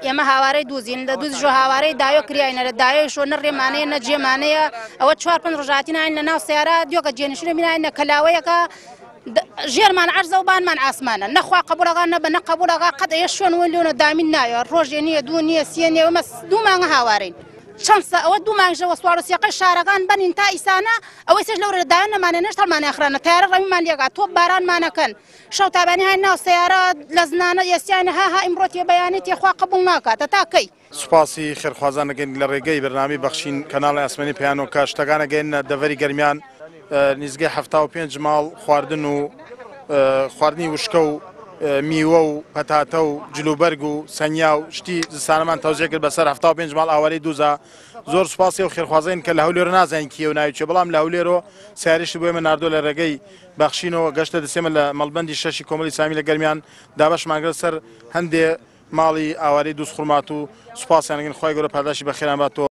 ئێمە هاوارەی دووزین لە دووزیژۆ هاوارەی دایۆ کریاینە لە دایۆیشۆ نە ڕێمانەیە نە جێمانەیە ئەوە 4-5 ڕژاتی ناین لە ناو سیارە دیۆکە جێنشینە بیناینە کەلاوەیەکە ژێرمان عەرزە و بانمان ئاسمانە نەخوا قبوڵەکە نەبە نەقبوڵەکە قەت ئێ شوێن وێنە دامین نایە ڕۆژێ نییە دوو نییە سێ نییە ئەمە 2 مانگە هاوارین چەندسە ئەوە 2 مانگژەوە سوارۆسیەکەی شارەکان بنین تا ئیسانە ئەوەی سێش لەورە لەدایان نەمانێ نەش هەڵمانێ ئەخرانە تیارە ڕەویمان لێگات تۆ بارانمانەکەن شەو تابانی هاین ناو سیارە لە زنانە ئێسیانە ها ئیمڕۆ تێبەیانی تێخوا قبوڵ ناکاتە تاکەی سوپاسی خێرخوازانەگەین لە ڕێگەی بەرنامی بەخشین کەناڵی ئاسمانی پەیانۆکە شتەکانەگەین دەڤەری گەرمیان نزگەی 75 ماڵ خواردن و خواردنی وشکە و میوە و پەتاتە و جلوبەرگ و سەنیا و شتی زستانەمان تەوزیە کرد بەسەر 75 ماڵ ئاوارەی دووزە زۆر سوپاسی و خێرخوازین کە لە هەولێرە نازانین کیە و ناویچێ بەڵام لە هەولێرۆ سیاریشی بۆ ئێمە ناردۆ لە ڕێگەی بەخشینەوە گەشتە دەسێمە لە مەڵبەندی 6 کۆمەڵی سامی لە گەرمیان دابەشمانگرە سەر هەندێ ماڵی ئاوارەی دووسخورمات و سوپاسیانەگەین خۆی گەورە پاداشی بەخێران باتەوە.